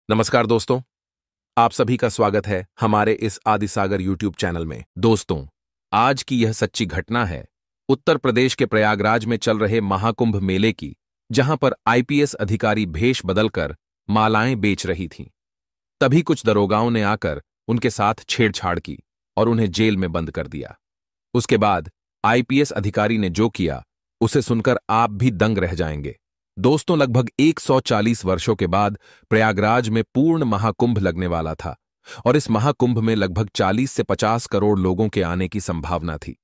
नमस्कार दोस्तों, आप सभी का स्वागत है हमारे इस आदिसागर यूट्यूब चैनल में। दोस्तों, आज की यह सच्ची घटना है उत्तर प्रदेश के प्रयागराज में चल रहे महाकुंभ मेले की, जहां पर आईपीएस अधिकारी भेष बदलकर मालाएं बेच रही थीं। तभी कुछ दरोगाओं ने आकर उनके साथ छेड़छाड़ की और उन्हें जेल में बंद कर दिया। उसके बाद आईपीएस अधिकारी ने जो किया, उसे सुनकर आप भी दंग रह जाएंगे। दोस्तों, लगभग 140 वर्षों के बाद प्रयागराज में पूर्ण महाकुंभ लगने वाला था और इस महाकुंभ में लगभग 40 से 50 करोड़ लोगों के आने की संभावना थी।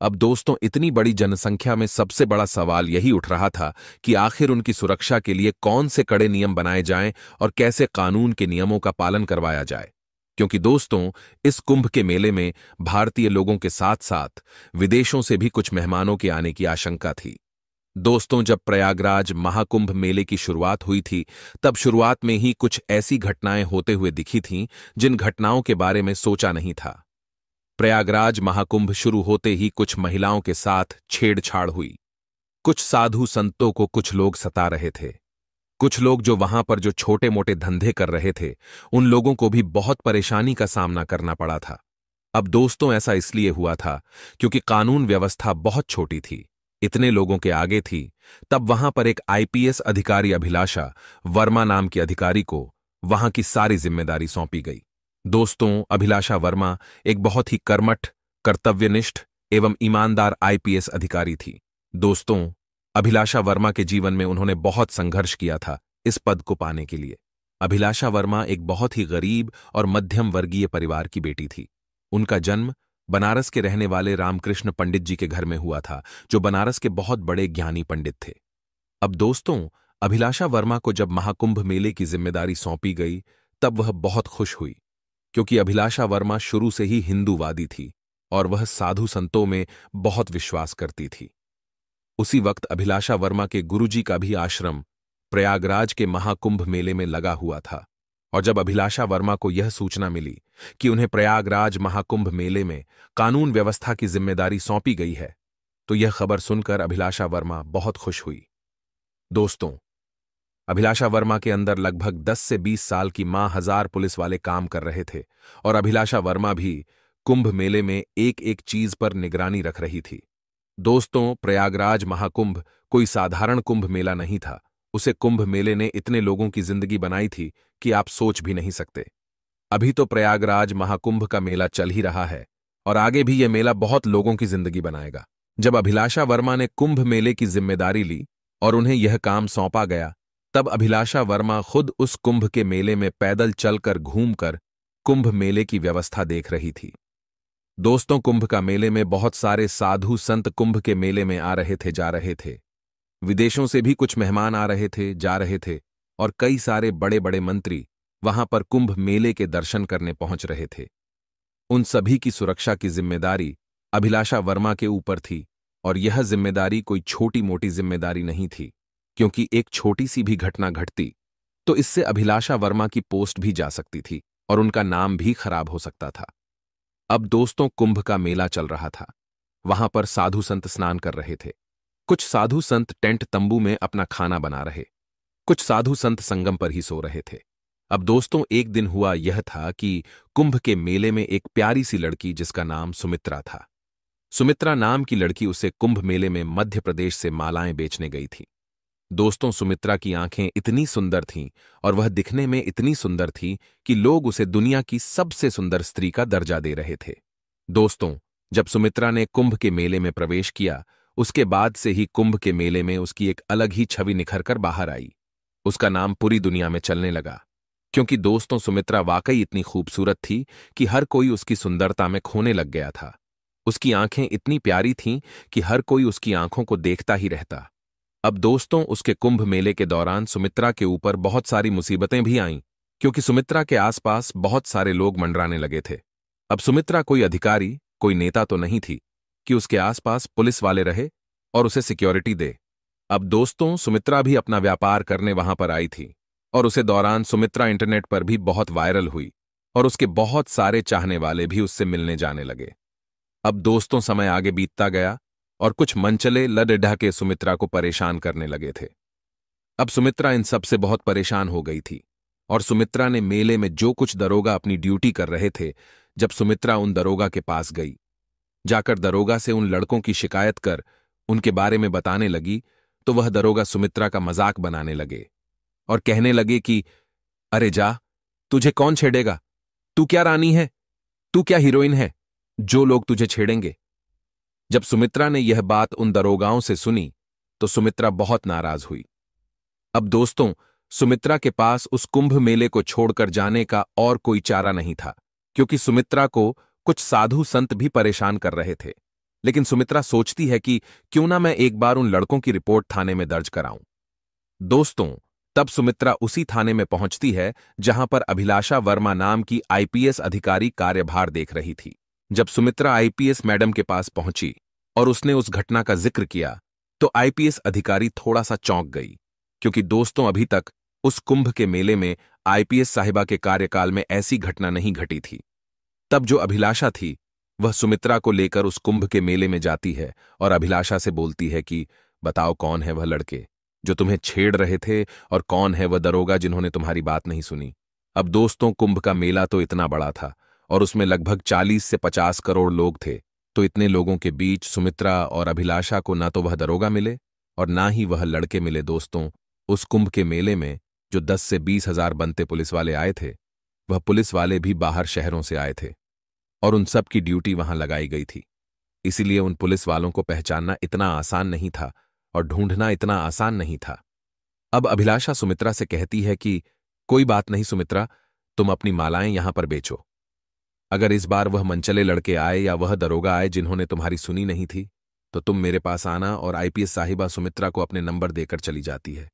अब दोस्तों, इतनी बड़ी जनसंख्या में सबसे बड़ा सवाल यही उठ रहा था कि आखिर उनकी सुरक्षा के लिए कौन से कड़े नियम बनाए जाएं और कैसे कानून के नियमों का पालन करवाया जाए। क्योंकि दोस्तों, इस कुंभ के मेले में भारतीय लोगों के साथ साथ विदेशों से भी कुछ मेहमानों के आने की आशंका थी। दोस्तों, जब प्रयागराज महाकुंभ मेले की शुरुआत हुई थी, तब शुरुआत में ही कुछ ऐसी घटनाएं होते हुए दिखी थीं जिन घटनाओं के बारे में सोचा नहीं था। प्रयागराज महाकुंभ शुरू होते ही कुछ महिलाओं के साथ छेड़छाड़ हुई। कुछ साधु संतों को कुछ लोग सता रहे थे। कुछ लोग जो वहां पर जो छोटे मोटे धंधे कर रहे थे, उन लोगों को भी बहुत परेशानी का सामना करना पड़ा था। अब दोस्तों, ऐसा इसलिए हुआ था क्योंकि कानून व्यवस्था बहुत छोटी थी, इतने लोगों के आगे थी। तब वहां पर एक आईपीएस अधिकारी अभिलाषा वर्मा नाम की अधिकारी को वहां की सारी जिम्मेदारी सौंपी गई। दोस्तों, अभिलाषा वर्मा एक बहुत ही कर्मठ, कर्तव्यनिष्ठ एवं ईमानदार आईपीएस अधिकारी थी। दोस्तों, अभिलाषा वर्मा के जीवन में उन्होंने बहुत संघर्ष किया था इस पद को पाने के लिए। अभिलाषा वर्मा एक बहुत ही गरीब और मध्यम वर्गीय परिवार की बेटी थी। उनका जन्म बनारस के रहने वाले रामकृष्ण पंडित जी के घर में हुआ था, जो बनारस के बहुत बड़े ज्ञानी पंडित थे। अब दोस्तों, अभिलाषा वर्मा को जब महाकुंभ मेले की जिम्मेदारी सौंपी गई, तब वह बहुत खुश हुई, क्योंकि अभिलाषा वर्मा शुरू से ही हिंदूवादी थी और वह साधु संतों में बहुत विश्वास करती थी। उसी वक्त अभिलाषा वर्मा के गुरुजी का भी आश्रम प्रयागराज के महाकुंभ मेले में लगा हुआ था। और जब अभिलाषा वर्मा को यह सूचना मिली कि उन्हें प्रयागराज महाकुंभ मेले में कानून व्यवस्था की जिम्मेदारी सौंपी गई है, तो यह खबर सुनकर अभिलाषा वर्मा बहुत खुश हुई। दोस्तों, अभिलाषा वर्मा के अंदर लगभग 10 से 20 साल की मां हजार पुलिस वाले काम कर रहे थे और अभिलाषा वर्मा भी कुंभ मेले में एक एक चीज पर निगरानी रख रही थी। दोस्तों, प्रयागराज महाकुंभ कोई साधारण कुंभ मेला नहीं था। उसे कुंभ मेले ने इतने लोगों की जिंदगी बनाई थी कि आप सोच भी नहीं सकते। अभी तो प्रयागराज महाकुंभ का मेला चल ही रहा है और आगे भी यह मेला बहुत लोगों की जिंदगी बनाएगा। जब अभिलाषा वर्मा ने कुंभ मेले की जिम्मेदारी ली और उन्हें यह काम सौंपा गया, तब अभिलाषा वर्मा खुद उस कुंभ के मेले में पैदल चलकर घूमकर कुंभ मेले की व्यवस्था देख रही थी। दोस्तों, कुंभ का मेले में बहुत सारे साधु संत कुंभ के मेले में आ रहे थे, जा रहे थे। विदेशों से भी कुछ मेहमान आ रहे थे, जा रहे थे और कई सारे बड़े बड़े मंत्री वहां पर कुंभ मेले के दर्शन करने पहुंच रहे थे। उन सभी की सुरक्षा की जिम्मेदारी अभिलाषा वर्मा के ऊपर थी और यह जिम्मेदारी कोई छोटी मोटी जिम्मेदारी नहीं थी, क्योंकि एक छोटी सी भी घटना घटती तो इससे अभिलाषा वर्मा की पोस्ट भी जा सकती थी और उनका नाम भी खराब हो सकता था। अब दोस्तों, कुंभ का मेला चल रहा था। वहां पर साधु संत स्नान कर रहे थे। कुछ साधु संत टेंट तंबू में अपना खाना बना रहे, कुछ साधु संत संगम पर ही सो रहे थे। अब दोस्तों, एक दिन हुआ यह था कि कुंभ के मेले में एक प्यारी सी लड़की, जिसका नाम सुमित्रा था। सुमित्रा नाम की लड़की उसे कुंभ मेले में मध्य प्रदेश से मालाएं बेचने गई थी। दोस्तों, सुमित्रा की आंखें इतनी सुंदर थीं और वह दिखने में इतनी सुंदर थी कि लोग उसे दुनिया की सबसे सुंदर स्त्री का दर्जा दे रहे थे। दोस्तों, जब सुमित्रा ने कुंभ के मेले में प्रवेश किया, उसके बाद से ही कुंभ के मेले में उसकी एक अलग ही छवि निखर कर बाहर आई। उसका नाम पूरी दुनिया में चलने लगा, क्योंकि दोस्तों, सुमित्रा वाकई इतनी खूबसूरत थी कि हर कोई उसकी सुंदरता में खोने लग गया था। उसकी आंखें इतनी प्यारी थीं कि हर कोई उसकी आंखों को देखता ही रहता। अब दोस्तों, उसके कुंभ मेले के दौरान सुमित्रा के ऊपर बहुत सारी मुसीबतें भी आईं, क्योंकि सुमित्रा के आसपास बहुत सारे लोग मंडराने लगे थे। अब सुमित्रा कोई अधिकारी, कोई नेता तो नहीं थी कि उसके आसपास पुलिस वाले रहे और उसे सिक्योरिटी दे। अब दोस्तों, सुमित्रा भी अपना व्यापार करने वहां पर आई थी और उसे दौरान सुमित्रा इंटरनेट पर भी बहुत वायरल हुई और उसके बहुत सारे चाहने वाले भी उससे मिलने जाने लगे। अब दोस्तों, समय आगे बीतता गया और कुछ मनचले लडढा के सुमित्रा को परेशान करने लगे थे। अब सुमित्रा इन सब से बहुत परेशान हो गई थी और सुमित्रा ने मेले में जो कुछ दरोगा अपनी ड्यूटी कर रहे थे, जब सुमित्रा उन दरोगा के पास गई, जाकर दरोगा से उन लड़कों की शिकायत कर उनके बारे में बताने लगी, तो वह दरोगा सुमित्रा का मजाक बनाने लगे और कहने लगे कि अरे जा, तुझे कौन छेड़ेगा? तू क्या रानी है? तू क्या हीरोइन है जो लोग तुझे छेड़ेंगे? जब सुमित्रा ने यह बात उन दरोगाओं से सुनी तो सुमित्रा बहुत नाराज हुई। अब दोस्तों, सुमित्रा के पास उस कुंभ मेले को छोड़कर जाने का और कोई चारा नहीं था, क्योंकि सुमित्रा को कुछ साधु संत भी परेशान कर रहे थे। लेकिन सुमित्रा सोचती है कि क्यों ना मैं एक बार उन लड़कों की रिपोर्ट थाने में दर्ज कराऊं। दोस्तों, तब सुमित्रा उसी थाने में पहुंचती है जहां पर अभिलाषा वर्मा नाम की आईपीएस अधिकारी कार्यभार देख रही थी। जब सुमित्रा आईपीएस मैडम के पास पहुंची और उसने उस घटना का जिक्र किया, तो आईपीएस अधिकारी थोड़ा सा चौंक गई, क्योंकि दोस्तों अभी तक उस कुंभ के मेले में आईपीएस साहिबा के कार्यकाल में ऐसी घटना नहीं घटी थी। तब जो अभिलाषा थी वह सुमित्रा को लेकर उस कुंभ के मेले में जाती है और अभिलाषा से बोलती है कि बताओ कौन है वह लड़के जो तुम्हें छेड़ रहे थे और कौन है वह दरोगा जिन्होंने तुम्हारी बात नहीं सुनी। अब दोस्तों, कुंभ का मेला तो इतना बड़ा था और उसमें लगभग 40 से 50 करोड़ लोग थे, तो इतने लोगों के बीच सुमित्रा और अभिलाषा को ना तो वह दरोगा मिले और ना ही वह लड़के मिले। दोस्तों, उस कुंभ के मेले में जो 10 से 20 हजार बनते पुलिस वाले आए थे, वह पुलिस वाले भी बाहर शहरों से आए थे और उन सब की ड्यूटी वहां लगाई गई थी। इसीलिए उन पुलिस वालों को पहचानना इतना आसान नहीं था और ढूंढना इतना आसान नहीं था। अब अभिलाषा सुमित्रा से कहती है कि कोई बात नहीं सुमित्रा, तुम अपनी मालाएं यहां पर बेचो। अगर इस बार वह मनचले लड़के आए या वह दरोगा आए जिन्होंने तुम्हारी सुनी नहीं थी, तो तुम मेरे पास आना। और आईपीएस साहिबा सुमित्रा को अपने नंबर देकर चली जाती है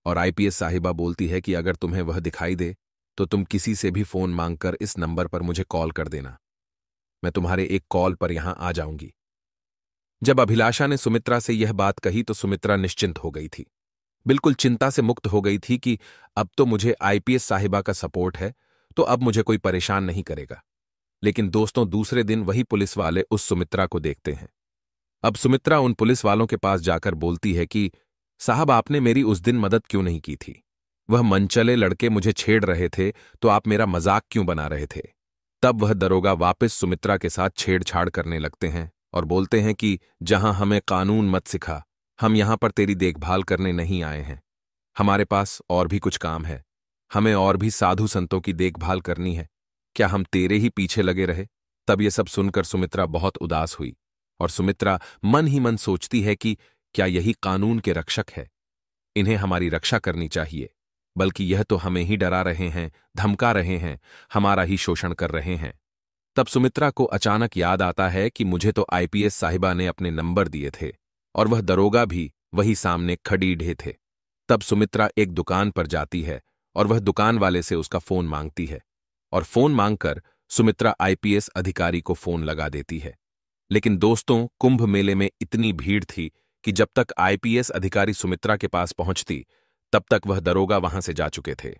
और आईपीएस साहिबा बोलती है कि अगर तुम्हें वह दिखाई दे तो तुम किसी से भी फोन मांगकर इस नंबर पर मुझे कॉल कर देना। मैं तुम्हारे एक कॉल पर यहां आ जाऊंगी। जब अभिलाषा ने सुमित्रा से यह बात कही तो सुमित्रा निश्चिंत हो गई थी, बिल्कुल चिंता से मुक्त हो गई थी कि अब तो मुझे आईपीएस साहिबा का सपोर्ट है, तो अब मुझे कोई परेशान नहीं करेगा। लेकिन दोस्तों, दूसरे दिन वही पुलिस वाले उस सुमित्रा को देखते हैं। अब सुमित्रा उन पुलिस वालों के पास जाकर बोलती है कि साहब, आपने मेरी उस दिन मदद क्यों नहीं की थी? वह मनचले लड़के मुझे छेड़ रहे थे तो आप मेरा मजाक क्यों बना रहे थे? तब वह दरोगा वापस सुमित्रा के साथ छेड़छाड़ करने लगते हैं और बोलते हैं कि जहां हमें कानून मत सिखा, हम यहां पर तेरी देखभाल करने नहीं आए हैं। हमारे पास और भी कुछ काम है, हमें और भी साधु संतों की देखभाल करनी है। क्या हम तेरे ही पीछे लगे रहे? तब ये सब सुनकर सुमित्रा बहुत उदास हुई और सुमित्रा मन ही मन सोचती है कि क्या यही कानून के रक्षक है? इन्हें हमारी रक्षा करनी चाहिए, बल्कि यह तो हमें ही डरा रहे हैं, धमका रहे हैं, हमारा ही शोषण कर रहे हैं। तब सुमित्रा को अचानक याद आता है कि मुझे तो आईपीएस साहिबा ने अपने नंबर दिए थे और वह दरोगा भी वही सामने खड़ीढे थे। तब सुमित्रा एक दुकान पर जाती है और वह दुकान वाले से उसका फोन मांगती है और फोन मांगकर सुमित्रा आईपीएस अधिकारी को फोन लगा देती है। लेकिन दोस्तों, कुंभ मेले में इतनी भीड़ थी कि जब तक आईपीएस अधिकारी सुमित्रा के पास पहुंचती, तब तक वह दरोगा वहां से जा चुके थे।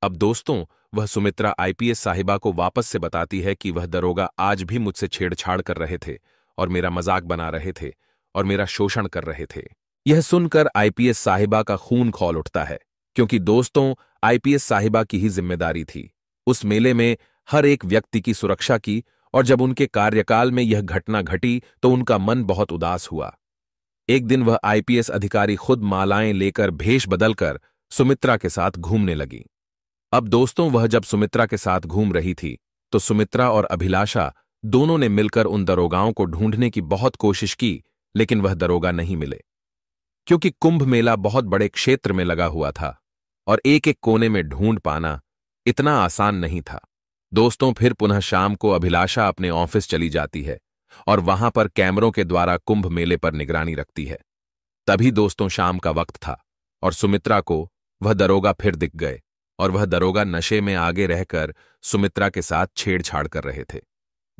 अब दोस्तों, वह सुमित्रा आईपीएस साहिबा को वापस से बताती है कि वह दरोगा आज भी मुझसे छेड़छाड़ कर रहे थे और मेरा मजाक बना रहे थे और मेरा शोषण कर रहे थे। यह सुनकर आईपीएस साहिबा का खून खौल उठता है, क्योंकि दोस्तों, आईपीएस साहिबा की ही जिम्मेदारी थी उस मेले में हर एक व्यक्ति की सुरक्षा की, और जब उनके कार्यकाल में यह घटना घटी तो उनका मन बहुत उदास हुआ। एक दिन वह आईपीएस अधिकारी खुद मालाएं लेकर भेष बदलकर सुमित्रा के साथ घूमने लगी। अब दोस्तों, वह जब सुमित्रा के साथ घूम रही थी तो सुमित्रा और अभिलाषा दोनों ने मिलकर उन दरोगाओं को ढूंढने की बहुत कोशिश की, लेकिन वह दरोगा नहीं मिले, क्योंकि कुंभ मेला बहुत बड़े क्षेत्र में लगा हुआ था और एक एक कोने में ढूंढ पाना इतना आसान नहीं था। दोस्तों, फिर पुनः शाम को अभिलाषा अपने ऑफिस चली जाती है और वहां पर कैमरों के द्वारा कुंभ मेले पर निगरानी रखती है। तभी दोस्तों, शाम का वक्त था और सुमित्रा को वह दरोगा फिर दिख गए और वह दरोगा नशे में आगे रहकर सुमित्रा के साथ छेड़छाड़ कर रहे थे।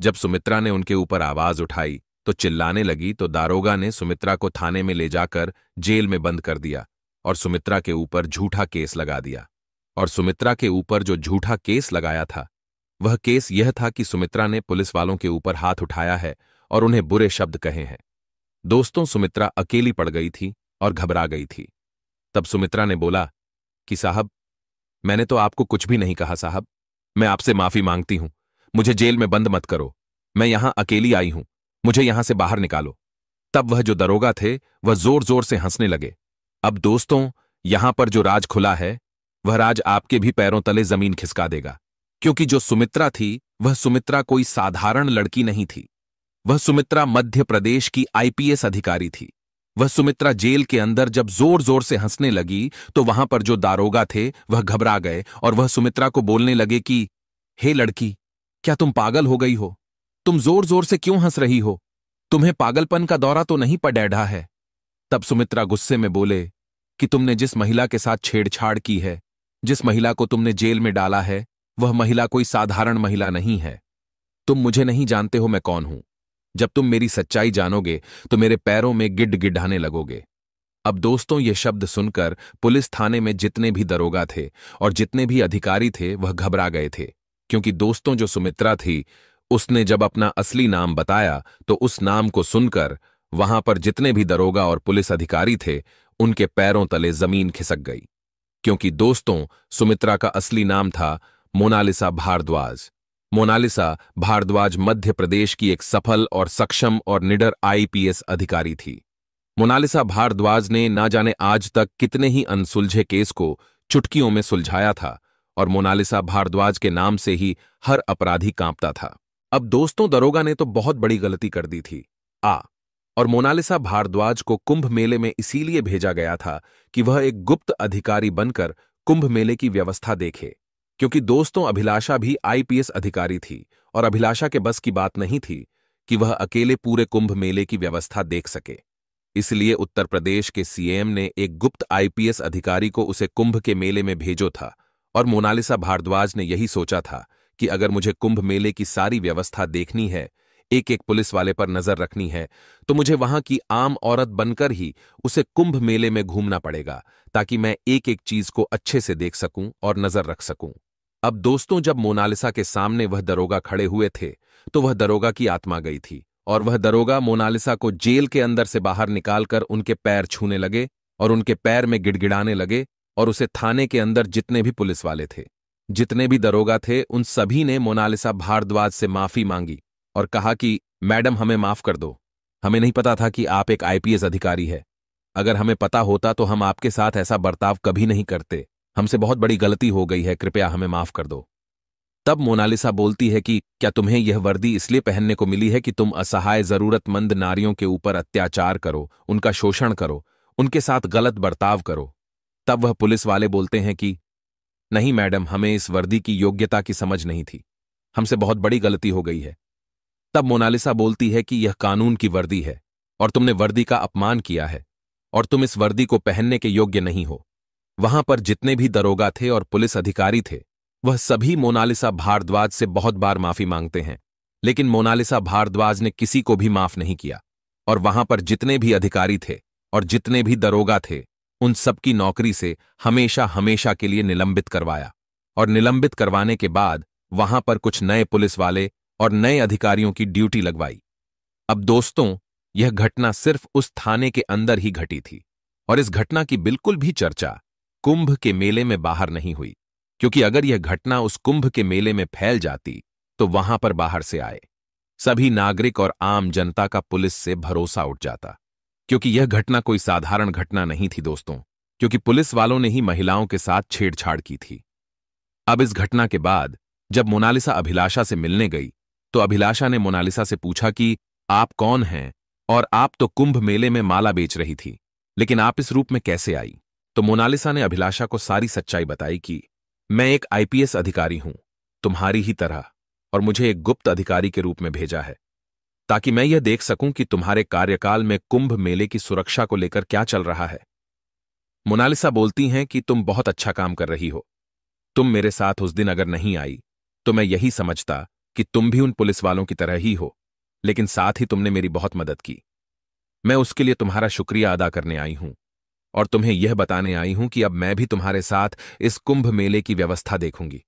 जब सुमित्रा ने उनके ऊपर आवाज उठाई तो चिल्लाने लगी, तो दारोगा ने सुमित्रा को थाने में ले जाकर जेल में बंद कर दिया और सुमित्रा के ऊपर झूठा केस लगा दिया। और सुमित्रा के ऊपर जो झूठा केस लगाया था, वह केस यह था कि सुमित्रा ने पुलिस वालों के ऊपर हाथ उठाया है और उन्हें बुरे शब्द कहे हैं। दोस्तों, सुमित्रा अकेली पड़ गई थी और घबरा गई थी। तब सुमित्रा ने बोला कि साहब, मैंने तो आपको कुछ भी नहीं कहा साहब। मैं आपसे माफी मांगती हूं। मुझे जेल में बंद मत करो। मैं यहां अकेली आई हूं। मुझे यहां से बाहर निकालो। तब वह जो दरोगा थे वह जोर जोर से हंसने लगे। अब दोस्तों, यहां पर जो राज खुला है वह राज आपके भी पैरों तले जमीन खिसका देगा। क्योंकि जो सुमित्रा थी वह सुमित्रा कोई साधारण लड़की नहीं थी। वह सुमित्रा मध्य प्रदेश की आईपीएस अधिकारी थी। वह सुमित्रा जेल के अंदर जब जोर जोर से हंसने लगी तो वहां पर जो दारोगा थे वह घबरा गए और वह सुमित्रा को बोलने लगे कि हे लड़की, क्या तुम पागल हो गई हो? तुम जोर जोर से क्यों हंस रही हो? तुम्हें पागलपन का दौरा तो नहीं पड़ेढ़ा है? तब सुमित्रा गुस्से में बोले कि तुमने जिस महिला के साथ छेड़छाड़ की है, जिस महिला को तुमने जेल में डाला है, वह महिला कोई साधारण महिला नहीं है। तुम मुझे नहीं जानते हो मैं कौन हूं। जब तुम मेरी सच्चाई जानोगे तो मेरे पैरों में गिड़गिड़ाने लगोगे। अब दोस्तों, ये शब्द सुनकर पुलिस थाने में जितने भी दरोगा थे और जितने भी अधिकारी थे वह घबरा गए थे। क्योंकि दोस्तों, जो सुमित्रा थी उसने जब अपना असली नाम बताया तो उस नाम को सुनकर वहां पर जितने भी दरोगा और पुलिस अधिकारी थे उनके पैरों तले जमीन खिसक गई। क्योंकि दोस्तों, सुमित्रा का असली नाम था मोनालिसा भारद्वाज। मोनालिसा भारद्वाज मध्य प्रदेश की एक सफल और सक्षम और निडर आईपीएस अधिकारी थी। मोनालिसा भारद्वाज ने ना जाने आज तक कितने ही अनसुलझे केस को चुटकियों में सुलझाया था और मोनालिसा भारद्वाज के नाम से ही हर अपराधी कांपता था। अब दोस्तों, दरोगा ने तो बहुत बड़ी गलती कर दी थी। और मोनालिसा भारद्वाज को कुंभ मेले में इसीलिए भेजा गया था कि वह एक गुप्त अधिकारी बनकर कुंभ मेले की व्यवस्था देखे। क्योंकि दोस्तों, अभिलाषा भी आईपीएस अधिकारी थी और अभिलाषा के बस की बात नहीं थी कि वह अकेले पूरे कुंभ मेले की व्यवस्था देख सके। इसलिए उत्तर प्रदेश के सीएम ने एक गुप्त आईपीएस अधिकारी को उसे कुंभ के मेले में भेजो था और मोनालिसा भारद्वाज ने यही सोचा था कि अगर मुझे कुंभ मेले की सारी व्यवस्था देखनी है, एक एक पुलिस वाले पर नजर रखनी है, तो मुझे वहां की आम औरत बनकर ही उसे कुंभ मेले में घूमना पड़ेगा ताकि मैं एक एक चीज को अच्छे से देख सकूं और नजर रख सकूं। अब दोस्तों, जब मोनालिसा के सामने वह दरोगा खड़े हुए थे तो वह दरोगा की आत्मा गई थी और वह दरोगा मोनालिसा को जेल के अंदर से बाहर निकालकर उनके पैर छूने लगे और उनके पैर में गिड़गिड़ाने लगे और उसे थाने के अंदर जितने भी पुलिस वाले थे, जितने भी दरोगा थे, उन सभी ने मोनालिसा भारद्वाज से माफी मांगी और कहा कि मैडम, हमें माफ कर दो। हमें नहीं पता था कि आप एक आईपीएस अधिकारी है। अगर हमें पता होता तो हम आपके साथ ऐसा बर्ताव कभी नहीं करते। हमसे बहुत बड़ी गलती हो गई है, कृपया हमें माफ कर दो। तब मोनालिसा बोलती है कि क्या तुम्हें यह वर्दी इसलिए पहनने को मिली है कि तुम असहाय जरूरतमंद नारियों के ऊपर अत्याचार करो, उनका शोषण करो, उनके साथ गलत बर्ताव करो? तब वह पुलिस वाले बोलते हैं कि नहीं मैडम, हमें इस वर्दी की योग्यता की समझ नहीं थी। हमसे बहुत बड़ी गलती हो गई है। तब मोनालिसा बोलती है कि यह कानून की वर्दी है और तुमने वर्दी का अपमान किया है और तुम इस वर्दी को पहनने के योग्य नहीं हो। वहां पर जितने भी दरोगा थे और पुलिस अधिकारी थे वह सभी मोनालिसा भारद्वाज से बहुत बार माफी मांगते हैं, लेकिन मोनालिसा भारद्वाज ने किसी को भी माफ नहीं किया और वहां पर जितने भी अधिकारी थे और जितने भी दरोगा थे उन सबकी नौकरी से हमेशा हमेशा के लिए निलंबित करवाया और निलंबित करवाने के बाद वहां पर कुछ नए पुलिस वाले और नए अधिकारियों की ड्यूटी लगवाई। अब दोस्तों, यह घटना सिर्फ उस थाने के अंदर ही घटी थी और इस घटना की बिल्कुल भी चर्चा कुंभ के मेले में बाहर नहीं हुई, क्योंकि अगर यह घटना उस कुंभ के मेले में फैल जाती तो वहां पर बाहर से आए सभी नागरिक और आम जनता का पुलिस से भरोसा उठ जाता। क्योंकि यह घटना कोई साधारण घटना नहीं थी दोस्तों, क्योंकि पुलिस वालों ने ही महिलाओं के साथ छेड़छाड़ की थी। अब इस घटना के बाद जब मोनालिसा अभिलाषा से मिलने गई तो अभिलाषा ने मोनालिसा से पूछा कि आप कौन हैं और आप तो कुंभ मेले में माला बेच रही थी, लेकिन आप इस रूप में कैसे आई? तो मोनालिसा ने अभिलाषा को सारी सच्चाई बताई कि मैं एक आईपीएस अधिकारी हूं, तुम्हारी ही तरह, और मुझे एक गुप्त अधिकारी के रूप में भेजा है ताकि मैं यह देख सकूं कि तुम्हारे कार्यकाल में कुंभ मेले की सुरक्षा को लेकर क्या चल रहा है। मोनालिसा बोलती हैं कि तुम बहुत अच्छा काम कर रही हो। तुम मेरे साथ उस दिन अगर नहीं आई तो मैं यही समझता कि तुम भी उन पुलिस वालों की तरह ही हो, लेकिन साथ ही तुमने मेरी बहुत मदद की। मैं उसके लिए तुम्हारा शुक्रिया अदा करने आई हूं और तुम्हें यह बताने आई हूं कि अब मैं भी तुम्हारे साथ इस कुंभ मेले की व्यवस्था देखूंगी।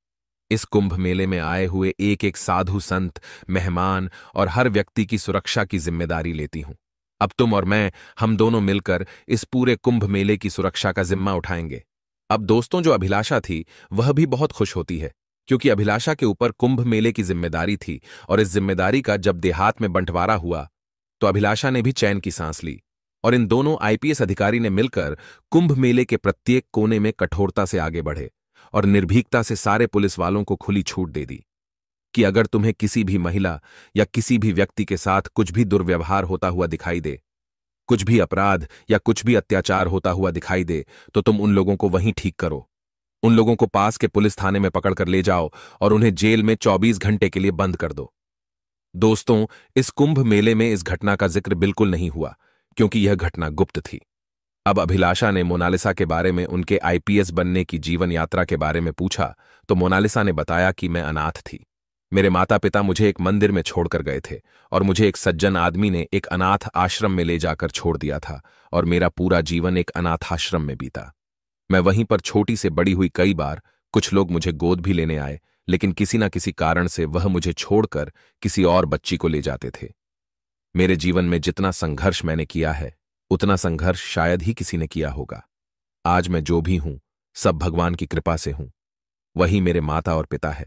इस कुंभ मेले में आए हुए एक एक साधु संत, मेहमान और हर व्यक्ति की सुरक्षा की जिम्मेदारी लेती हूं। अब तुम और मैं, हम दोनों मिलकर इस पूरे कुंभ मेले की सुरक्षा का जिम्मा उठाएंगे। अब दोस्तों, जो अभिलाषा थी वह भी बहुत खुश होती है, क्योंकि अभिलाषा के ऊपर कुंभ मेले की जिम्मेदारी थी। और इस जिम्मेदारी का जब देहात में बंटवारा हुआ तो अभिलाषा ने भी चैन की सांस ली। और इन दोनों आईपीएस अधिकारी ने मिलकर कुंभ मेले के प्रत्येक कोने में कठोरता से आगे बढ़े और निर्भीकता से सारे पुलिस वालों को खुली छूट दे दी कि अगर तुम्हें किसी भी महिला या किसी भी व्यक्ति के साथ कुछ भी दुर्व्यवहार होता हुआ दिखाई दे, कुछ भी अपराध या कुछ भी अत्याचार होता हुआ दिखाई दे, तो तुम उन लोगों को वहीं ठीक करो। उन लोगों को पास के पुलिस थाने में पकड़कर ले जाओ और उन्हें जेल में 24 घंटे के लिए बंद कर दो। दोस्तों, इस कुंभ मेले में इस घटना का जिक्र बिल्कुल नहीं हुआ, क्योंकि यह घटना गुप्त थी। अब अभिलाषा ने मोनालिसा के बारे में, उनके आईपीएस बनने की जीवन यात्रा के बारे में पूछा तो मोनालिसा ने बताया कि मैं अनाथ थी। मेरे माता पिता मुझे एक मंदिर में छोड़कर गए थे और मुझे एक सज्जन आदमी ने एक अनाथ आश्रम में ले जाकर छोड़ दिया था और मेरा पूरा जीवन एक अनाथ आश्रम में बीता। मैं वहीं पर छोटी से बड़ी हुई कई बार। कुछ लोग मुझे गोद भी लेने आए, लेकिन किसी न किसी कारण से वह मुझे छोड़कर किसी और बच्ची को ले जाते थे। मेरे जीवन में जितना संघर्ष मैंने किया है, उतना संघर्ष शायद ही किसी ने किया होगा। आज मैं जो भी हूं, सब भगवान की कृपा से हूं। वही मेरे माता और पिता है,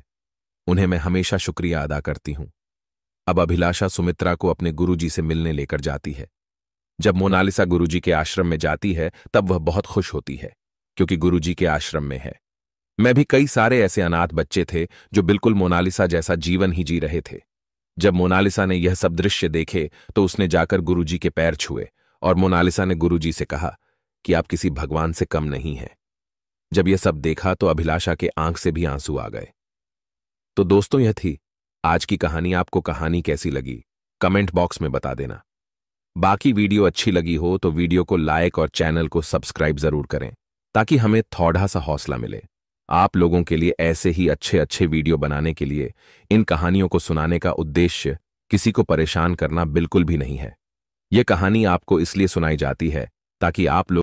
उन्हें मैं हमेशा शुक्रिया अदा करती हूं। अब अभिलाषा सुमित्रा को अपने गुरुजी से मिलने लेकर जाती है। जब मोनालिसा गुरुजी के आश्रम में जाती है तब वह बहुत खुश होती है, क्योंकि गुरुजी के आश्रम में है। मैं भी कई सारे ऐसे अनाथ बच्चे थे जो बिल्कुल मोनालिसा जैसा जीवन ही जी रहे थे। जब मोनालिसा ने यह सब दृश्य देखे तो उसने जाकर गुरुजी के पैर छुए और मोनालिसा ने गुरुजी से कहा कि आप किसी भगवान से कम नहीं हैं। जब यह सब देखा तो अभिलाषा के आंख से भी आंसू आ गए। तो दोस्तों, यह थी आज की कहानी। आपको कहानी कैसी लगी कमेंट बॉक्स में बता देना। बाकी वीडियो अच्छी लगी हो तो वीडियो को लाइक और चैनल को सब्सक्राइब जरूर करें, ताकि हमें थोड़ा सा हौसला मिले। आप लोगों के लिए ऐसे ही अच्छे अच्छे वीडियो बनाने के लिए इन कहानियों को सुनाने का उद्देश्य किसी को परेशान करना बिल्कुल भी नहीं है। यह कहानी आपको इसलिए सुनाई जाती है ताकि आप लोग